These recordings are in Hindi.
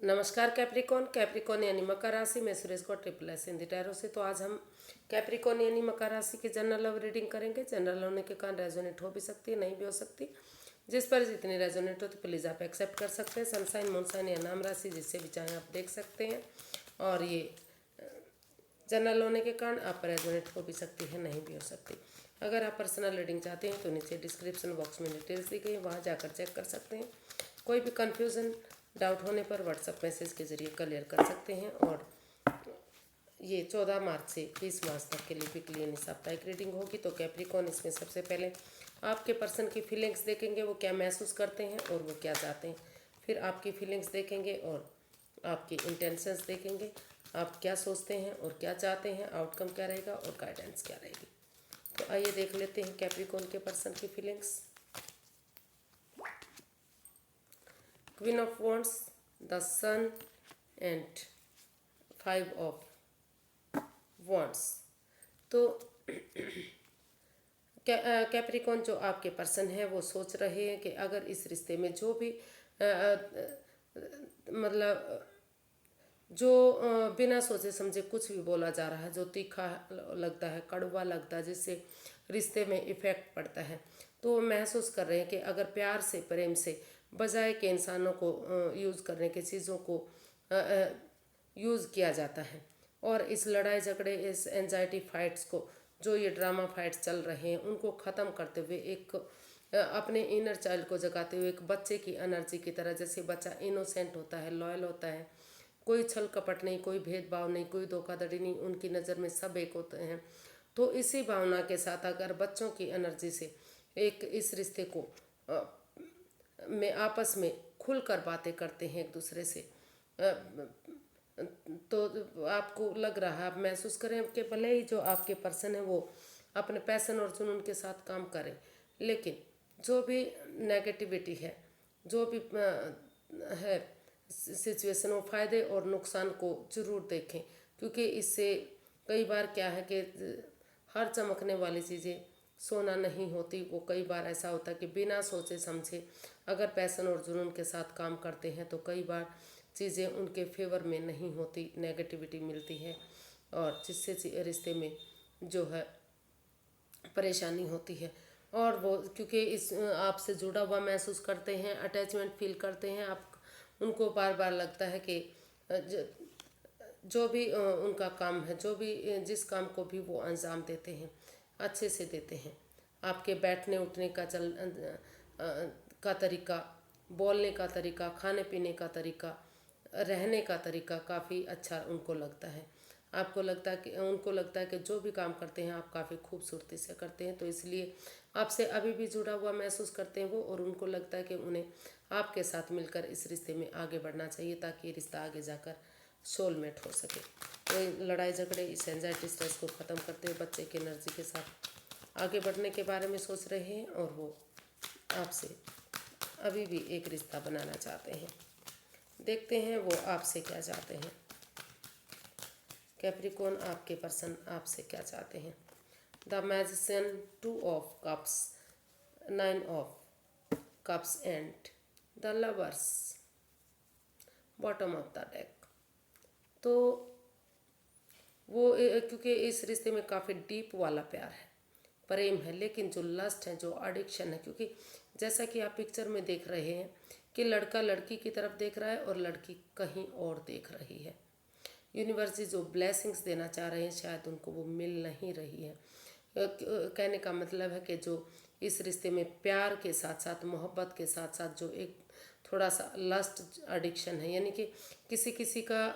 नमस्कार कैप्रिकॉन। कैप्रिकॉन यानी मकर राशि में सुरेश को ट्रिपल एस हिंदी टैरो से। तो आज हम कैप्रिकॉन यानी मकर राशि की जनरल लव रीडिंग करेंगे। जनरल होने के कारण रेजोनेट हो भी सकती है, नहीं भी हो सकती। जिस पर जितनी रेजोनेट हो तो प्लीज़ आप एक्सेप्ट कर सकते हैं। सनसाइन मूनसाइन या नाम राशि जिससे भी चाहें आप देख सकते हैं। और ये जनरल होने के कारण आप पर रेजोनेट हो भी सकती है, नहीं भी हो सकती। अगर आप पर्सनल रीडिंग चाहते हैं तो नीचे डिस्क्रिप्शन बॉक्स में डिटेल्स दी गई है, वहाँ जाकर चेक कर सकते हैं। कोई भी कन्फ्यूज़न डाउट होने पर व्हाट्सएप मैसेज के जरिए क्लियर कर सकते हैं। और ये 14 मार्च से 20 मार्च तक के लिए वीकली यानी साप्ताहिक रीडिंग होगी। तो कैप्रिकॉन इसमें सबसे पहले आपके पर्सन की फीलिंग्स देखेंगे, वो क्या महसूस करते हैं और वो क्या चाहते हैं। फिर आपकी फीलिंग्स देखेंगे और आपकी इंटेंशंस देखेंगे, आप क्या सोचते हैं और क्या चाहते हैं, आउटकम क्या रहेगा और गाइडेंस क्या रहेगी। तो आइए देख लेते हैं कैप्रिकॉन के पर्सन की feelings. Queen of wands, the sun and 5 of wands. तो कैप्रिकॉन जो आपके पर्सन है वो सोच रहे हैं कि अगर इस रिश्ते में जो भी मतलब जो बिना सोचे समझे कुछ भी बोला जा रहा है, जो तीखा लगता है, कड़वा लगता है, जिससे रिश्ते में इफ़ेक्ट पड़ता है, तो वो महसूस कर रहे हैं कि अगर प्यार से, प्रेम से, बजाय के इंसानों को यूज़ करने के चीज़ों को यूज़ किया जाता है। और इस लड़ाई झगड़े, इस एंजाइटी फाइट्स को, जो ये ड्रामा फाइट्स चल रहे हैं, उनको ख़त्म करते हुए एक अपने इनर चाइल्ड को जगाते हुए एक बच्चे की एनर्जी की तरह, जैसे बच्चा इनोसेंट होता है, लॉयल होता है, कोई छल कपट नहीं, कोई भेदभाव नहीं, कोई धोखाधड़ी नहीं, उनकी नज़र में सब एक होते हैं। तो इसी भावना के साथ अगर बच्चों की एनर्जी से एक इस रिश्ते को में आपस में खुलकर बातें करते हैं एक दूसरे से, तो आपको लग रहा है, आप महसूस करें कि भले ही जो आपके पर्सन है वो अपने पैशन और जुनून के साथ काम करें, लेकिन जो भी नेगेटिविटी है, जो भी है सिचुएशन, वो फ़ायदे और नुकसान को ज़रूर देखें। क्योंकि इससे कई बार क्या है कि हर चमकने वाली चीज़ें सोना नहीं होती। वो कई बार ऐसा होता है कि बिना सोचे समझे अगर पैशन और जुनून के साथ काम करते हैं तो कई बार चीज़ें उनके फेवर में नहीं होती, नेगेटिविटी मिलती है और जिससे रिश्ते में जो है परेशानी होती है। और वो क्योंकि इस आपसे जुड़ा हुआ महसूस करते हैं, अटैचमेंट फील करते हैं, आप उनको बार बार लगता है कि जो भी उनका काम है, जो भी जिस काम को भी वो अंजाम देते हैं अच्छे से देते हैं। आपके बैठने उठने का का तरीका, बोलने का तरीका, खाने पीने का तरीका, रहने का तरीका काफ़ी अच्छा उनको लगता है। आपको लगता है कि उनको लगता है कि जो भी काम करते हैं आप काफ़ी खूबसूरती से करते हैं, तो इसलिए आपसे अभी भी जुड़ा हुआ महसूस करते हैं वो। और उनको लगता है कि उन्हें आपके साथ मिलकर इस रिश्ते में आगे बढ़ना चाहिए ताकि ये रिश्ता आगे जाकर सोलमेट हो सके। तो लड़ाई झगड़े, इस एंजाइटी स्ट्रेस को ख़त्म करते हुए बच्चे की एनर्जी के साथ आगे बढ़ने के बारे में सोच रहे हैं और वो आपसे अभी भी एक रिश्ता बनाना चाहते हैं। देखते हैं वो आपसे क्या चाहते हैं। कैप्रिकॉन, आपके पर्सन आपसे क्या चाहते हैं। The magician, 2 of cups, 9 of cups and the lovers, bottom of the deck. तो वो क्योंकि इस रिश्ते में काफ़ी डीप वाला प्यार है, प्रेम है, लेकिन जो लस्ट है, जो एडिक्शन है, क्योंकि जैसा कि आप पिक्चर में देख रहे हैं कि लड़का लड़की की तरफ देख रहा है और लड़की कहीं और देख रही है। यूनिवर्स जी जो ब्लेसिंग्स देना चाह रहे हैं शायद उनको वो मिल नहीं रही है। कहने का मतलब है कि जो इस रिश्ते में प्यार के साथ साथ, मोहब्बत के साथ साथ जो एक थोड़ा सा लस्ट एडिक्शन है, यानी कि किसी किसी का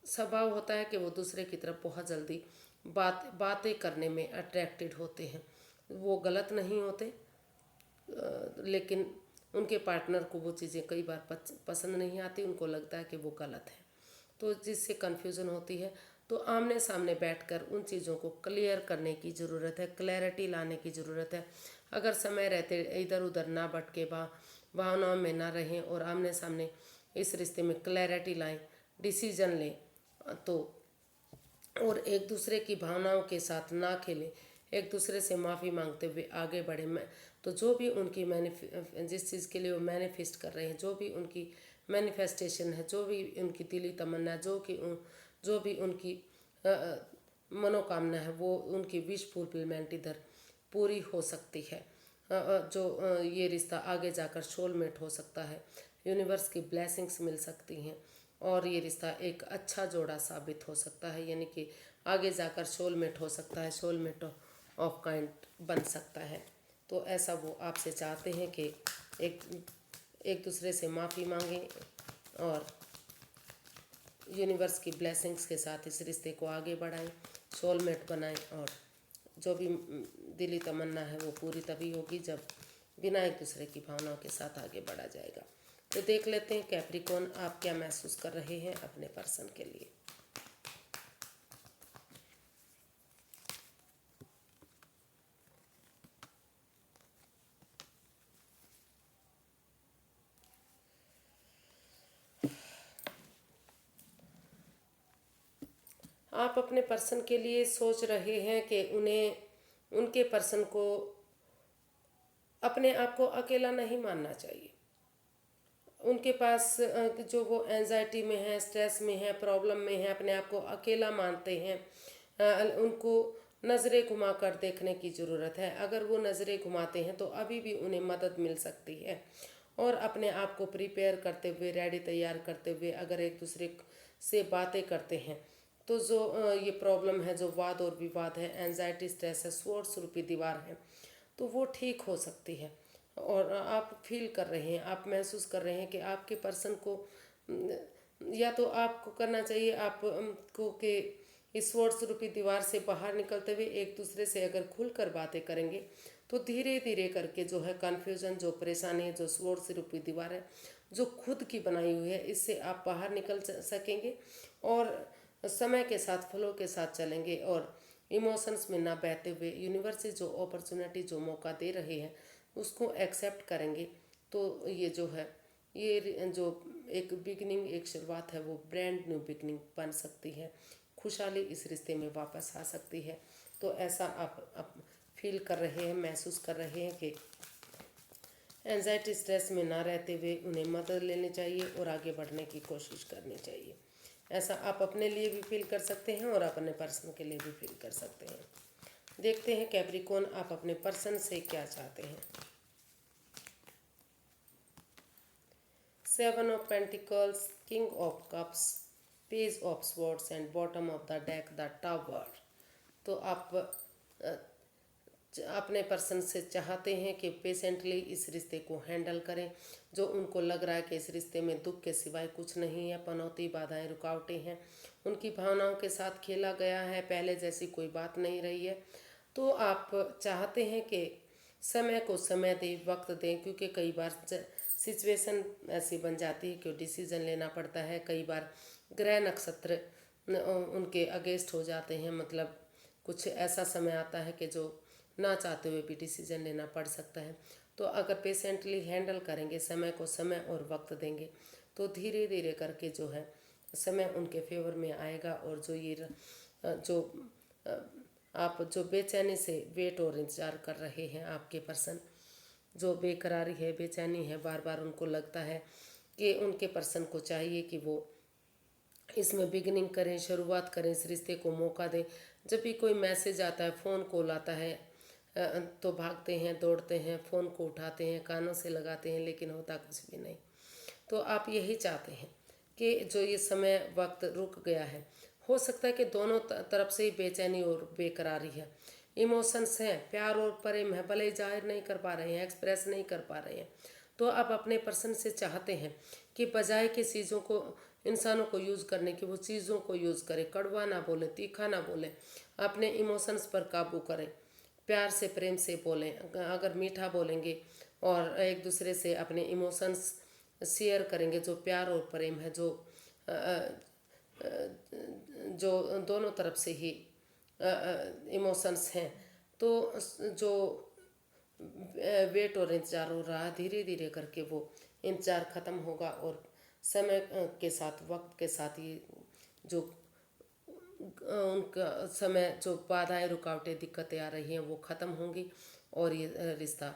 स्वभाव होता है कि वो दूसरे की तरफ बहुत जल्दी बातें करने में अट्रैक्टेड होते हैं। वो गलत नहीं होते, लेकिन उनके पार्टनर को वो चीज़ें कई बार पसंद नहीं आती, उनको लगता है कि वो गलत है, तो जिससे कन्फ्यूज़न होती है। तो आमने सामने बैठकर उन चीज़ों को क्लियर करने की ज़रूरत है, क्लैरिटी लाने की ज़रूरत है। अगर समय रहते इधर उधर ना भटके, भावनाओं में ना रहें और आमने सामने इस रिश्ते में क्लैरिटी लाएं, डिसीजन लें, तो और एक दूसरे की भावनाओं के साथ ना खेलें, एक दूसरे से माफ़ी मांगते हुए आगे बढ़े। मैं तो जो भी उनकी जिस चीज़ के लिए वो मैनिफेस्ट कर रहे हैं, जो भी उनकी मैनिफेस्टेशन है, जो भी उनकी दिली तमन्ना, जो भी उनकी मनोकामना है, वो उनकी विश फुलफिलमेंट इधर पूरी हो सकती है। ये रिश्ता आगे जाकर सोलमेट हो सकता है, यूनिवर्स की ब्लेसिंग्स मिल सकती हैं और ये रिश्ता एक अच्छा जोड़ा साबित हो सकता है, यानी कि आगे जाकर सोलमेट हो सकता है, सोलमेट ऑफ काइंड बन सकता है। तो ऐसा वो आपसे चाहते हैं कि एक एक दूसरे से माफ़ी मांगें और यूनिवर्स की ब्लेसिंग्स के साथ इस रिश्ते को आगे बढ़ाएं, सोलमेट बनाएं और जो भी दिली तमन्ना है वो पूरी तभी होगी जब बिना एक दूसरे की भावनाओं के साथ आगे बढ़ा जाएगा। तो देख लेते हैं कैप्रिकॉर्न, आप क्या महसूस कर रहे हैं अपने पर्सन के लिए। आप अपने पर्सन के लिए सोच रहे हैं कि उन्हें उनके पर्सन को अपने आप को अकेला नहीं मानना चाहिए। उनके पास जो वो एंजाइटी में है, स्ट्रेस में है, प्रॉब्लम में है, अपने आप को अकेला मानते हैं, उनको नज़रें घुमा कर देखने की ज़रूरत है। अगर वो नज़रें घुमाते हैं तो अभी भी उन्हें मदद मिल सकती है। और अपने आप को प्रिपेयर करते हुए, रेडी तैयार करते हुए अगर एक दूसरे से बातें करते हैं तो जो ये प्रॉब्लम है, जो वाद और विवाद है, एंजाइटी, स्ट्रेस है, स्वॉर्ड्स रूपी दीवार है, तो वो ठीक हो सकती है। और आप फील कर रहे हैं, आप महसूस कर रहे हैं कि आपके पर्सन को या तो आपको करना चाहिए आपको कि इस स्वॉर्ड्स रूपी दीवार से बाहर निकलते हुए एक दूसरे से अगर खुलकर बातें करेंगे तो धीरे धीरे करके जो है कन्फ्यूजन, जो परेशानी है, जो स्वॉर्ड्स रूपी दीवार है, जो खुद की बनाई हुई है, इससे आप बाहर निकल सकेंगे और समय के साथ, फ्लो के साथ चलेंगे और इमोशंस में ना बहते हुए यूनिवर्स से जो अपॉर्चुनिटी, जो मौका दे रहे हैं उसको एक्सेप्ट करेंगे। तो ये जो है, ये जो एक बिगनिंग, एक शुरुआत है, वो ब्रांड न्यू बिगनिंग बन सकती है। खुशहाली इस रिश्ते में वापस आ सकती है। तो ऐसा आप फील कर रहे हैं, महसूस कर रहे हैं कि एंजाइटी, स्ट्रेस में ना रहते हुए उन्हें मदद लेनी चाहिए और आगे बढ़ने की कोशिश करनी चाहिए। ऐसा आप अपने लिए भी फील कर सकते हैं और अपने पर्सन के लिए भी फील कर सकते हैं। देखते हैं कैप्रिकॉर्न, आप अपने पर्सन से क्या चाहते हैं। 7 of pentacles, king of cups, page of swords and bottom of the deck the tower. तो आप अपने पर्सन से चाहते हैं कि पेशेंटली इस रिश्ते को हैंडल करें। जो उनको लग रहा है कि इस रिश्ते में दुख के सिवाय कुछ नहीं है, पनौती, बाधाएं, रुकावटें हैं, उनकी भावनाओं के साथ खेला गया है, पहले जैसी कोई बात नहीं रही है। तो आप चाहते हैं कि समय को समय दें, वक्त दें, क्योंकि कई बार सिचुएशन ऐसी बन जाती है कि डिसीजन लेना पड़ता है। कई बार ग्रह नक्षत्र उनके अगेंस्ट हो जाते हैं, मतलब कुछ ऐसा समय आता है कि जो ना चाहते हुए भी डिसीजन लेना पड़ सकता है। तो अगर पेशेंटली हैंडल करेंगे, समय को समय और वक्त देंगे, तो धीरे धीरे करके जो है समय उनके फेवर में आएगा। और जो आप जो बेचैनी से वेट और इंतज़ार कर रहे हैं, आपके पर्सन जो बेकरारी है, बेचैनी है, बार बार उनको लगता है कि उनके पर्सन को चाहिए कि वो इसमें बिगनिंग करें, शुरुआत करें, इस रिश्ते को मौका दें। जब भी कोई मैसेज आता है, फ़ोन कॉल आता है, तो भागते हैं, दौड़ते हैं, फ़ोन को उठाते हैं, कानों से लगाते हैं, लेकिन होता कुछ भी नहीं। तो आप यही चाहते हैं कि जो ये समय वक्त रुक गया है, हो सकता है कि दोनों तरफ से ही बेचैनी और बेकरारी है, इमोशंस हैं, प्यार और प्रेम है, भले ही जाहिर नहीं कर पा रहे हैं, एक्सप्रेस नहीं कर पा रहे हैं। तो आप अपने पर्सन से चाहते हैं कि बजाय कि चीज़ों को, इंसानों को यूज़ करने की, वो चीज़ों को यूज़ करें, कड़वा ना बोले, तीखा ना बोले, अपने इमोशंस पर काबू करें, प्यार से, प्रेम से बोलें। अगर मीठा बोलेंगे और एक दूसरे से अपने इमोशंस शेयर करेंगे, जो प्यार और प्रेम है, जो दोनों तरफ से ही इमोशंस हैं, तो जो वेट और इंतज़ार हो रहा है, धीरे धीरे करके वो इंतज़ार ख़त्म होगा और समय के साथ, वक्त के साथ ये जो उनका समय, जो बाधाएं, रुकावटें, दिक्कतें आ रही हैं, वो ख़त्म होंगी और ये रिश्ता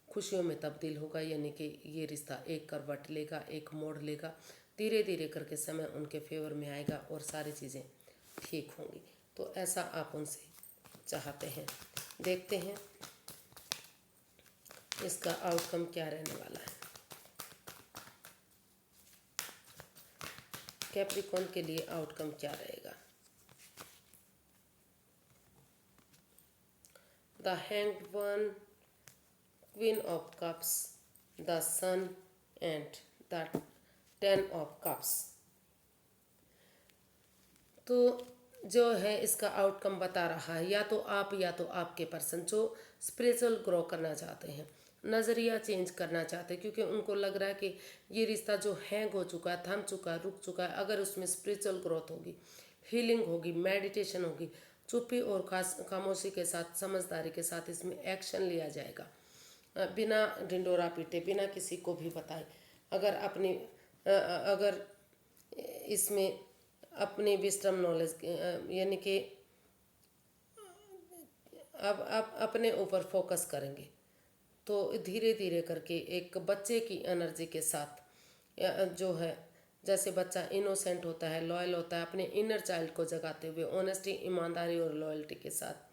खुशियों में तब्दील होगा, यानी कि ये रिश्ता एक करवट लेगा, एक मोड़ लेगा। धीरे धीरे करके समय उनके फेवर में आएगा और सारी चीज़ें ठीक होंगी। तो ऐसा आप उनसे चाहते हैं। देखते हैं इसका आउटकम क्या रहने वाला है। कैप्रिकॉर्न के लिए आउटकम क्या रहेगा। The hanged one, queen of cups, the sun and the 10 of cups. तो जो है इसका आउटकम बता रहा है या तो आप या तो आपके पर्सन जो स्पिरिचुअल ग्रो करना चाहते हैं, नज़रिया चेंज करना चाहते हैं, क्योंकि उनको लग रहा है कि ये रिश्ता जो हैंग हो चुका है, थम चुका है, रुक चुका है। अगर उसमें स्पिरिचुअल ग्रोथ होगी, हीलिंग होगी, मेडिटेशन होगी, चुप्पी और खामोशी के साथ, समझदारी के साथ इसमें एक्शन लिया जाएगा, बिना ढिंडोरा पीटे, बिना किसी को भी बताए। अगर इसमें अपनी विस्डम नॉलेज यानी कि अब आप अपने ऊपर फोकस करेंगे तो धीरे धीरे करके एक बच्चे की एनर्जी के साथ जो है, जैसे बच्चा इनोसेंट होता है, लॉयल होता है, अपने इनर चाइल्ड को जगाते हुए ऑनेस्टी, ईमानदारी और लॉयल्टी के साथ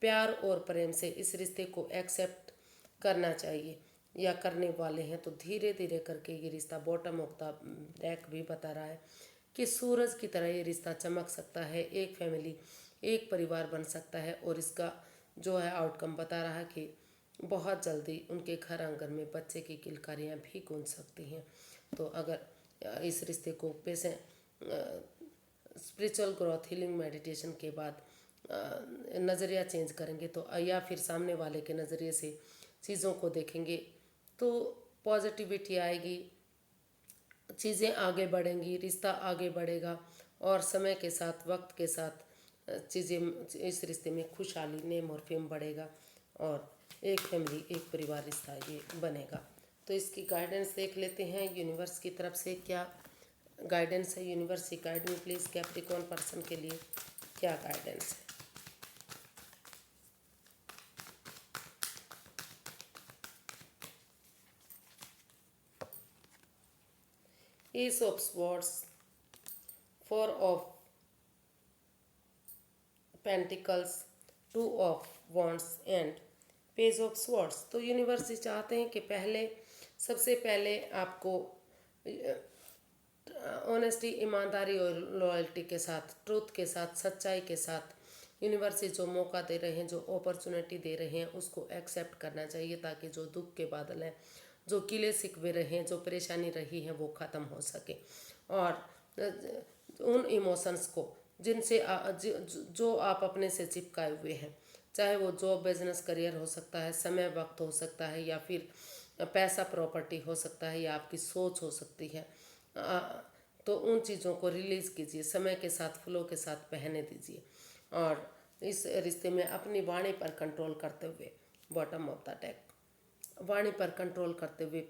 प्यार और प्रेम से इस रिश्ते को एक्सेप्ट करना चाहिए या करने वाले हैं। तो धीरे धीरे करके ये रिश्ता, बॉटम ऑफ द डेक भी बता रहा है कि सूरज की तरह ये रिश्ता चमक सकता है, एक फैमिली, एक परिवार बन सकता है। और इसका जो है आउटकम बता रहा है कि बहुत जल्दी उनके घर आंगन में बच्चे की किलकारियाँ भी गूंज सकती हैं। तो अगर इस रिश्ते को पैसे स्पिरिचुअल ग्रोथ, हीलिंग, मेडिटेशन के बाद नज़रिया चेंज करेंगे तो या फिर सामने वाले के नज़रिए से चीज़ों को देखेंगे तो पॉजिटिविटी आएगी, चीज़ें आगे बढ़ेंगी, रिश्ता आगे बढ़ेगा और समय के साथ, वक्त के साथ चीज़ें इस रिश्ते में खुशहाली, नेम और फेम बढ़ेगा और एक फैमिली, एक परिवार रिश्ता ये बनेगा। तो इसकी गाइडेंस देख लेते हैं यूनिवर्स की तरफ से क्या गाइडेंस है। यूनिवर्स से guide me please, Capricorn person के लिए क्या गाइडेंस है। Ace of Swords, Four of Pentacles, Two of Wands and page of swords. तो यूनिवर्स ये चाहते हैं कि सबसे पहले आपको ऑनेस्टी, ईमानदारी और लॉयल्टी के साथ, ट्रूथ के साथ, सच्चाई के साथ यूनिवर्स से जो मौका दे रहे हैं, जो अपॉर्चुनिटी दे रहे हैं, उसको एक्सेप्ट करना चाहिए ताकि जो दुख के बादल हैं, जो किले सिकवे रहे हैं, जो परेशानी रही है वो ख़त्म हो सके। और उन इमोशंस को जो आप अपने से चिपकाए हुए हैं, चाहे वो जॉब, बिजनेस, करियर हो सकता है, समय, वक्त हो सकता है, या फिर पैसा, प्रॉपर्टी हो सकता है, या आपकी सोच हो सकती है, तो उन चीज़ों को रिलीज़ कीजिए, समय के साथ, फ्लो के साथ बहने दीजिए और इस रिश्ते में अपनी वाणी पर कंट्रोल करते हुए, बॉटम ऑफ द डेक, वाणी पर कंट्रोल करते हुए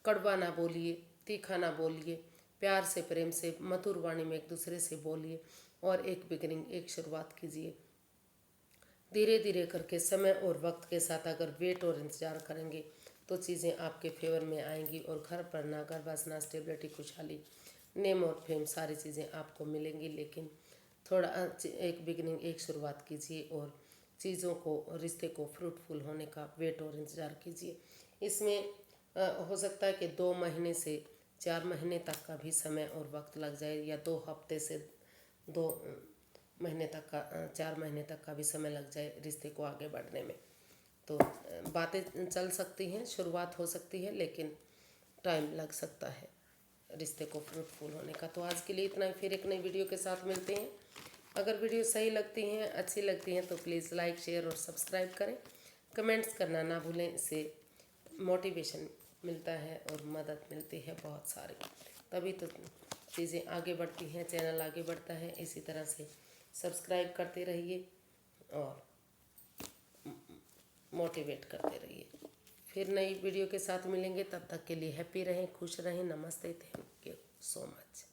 कड़वा ना बोलिए, तीखा ना बोलिए, प्यार से, प्रेम से, मधुर वाणी में एक दूसरे से बोलिए और एक बिगिनिंग, एक शुरुआत कीजिए। धीरे धीरे करके समय और वक्त के साथ अगर वेट और इंतज़ार करेंगे तो चीज़ें आपके फेवर में आएंगी और घर पर ना, घर बसना, स्टेबिलिटी, खुशहाली, नेम और फेम, सारी चीज़ें आपको मिलेंगी। लेकिन थोड़ा एक बिगिनिंग, एक शुरुआत कीजिए और चीज़ों को, रिश्ते को फ्रूटफुल होने का वेट और इंतज़ार कीजिए। इसमें हो सकता है कि 2 महीने से 4 महीने तक का भी समय और वक्त लग जाए, या 2 हफ्ते से 2 महीने तक का, 4 महीने तक का भी समय लग जाए रिश्ते को आगे बढ़ने में। तो बातें चल सकती हैं, शुरुआत हो सकती है, लेकिन टाइम लग सकता है रिश्ते को फ्रूटफुल होने का। तो आज के लिए इतना ही, फिर एक नई वीडियो के साथ मिलते हैं। अगर वीडियो सही लगती हैं, अच्छी लगती हैं तो प्लीज़ लाइक, शेयर और सब्सक्राइब करें। कमेंट्स करना ना भूलें, इससे मोटिवेशन मिलता है और मदद मिलती है बहुत सारी, तभी तो चीज़ें आगे बढ़ती हैं, चैनल आगे बढ़ता है। इसी तरह से सब्सक्राइब करते रहिए और मोटिवेट करते रहिए। फिर नई वीडियो के साथ मिलेंगे, तब तक के लिए हैप्पी रहें, खुश रहें। नमस्ते, थैंक यू सो मच।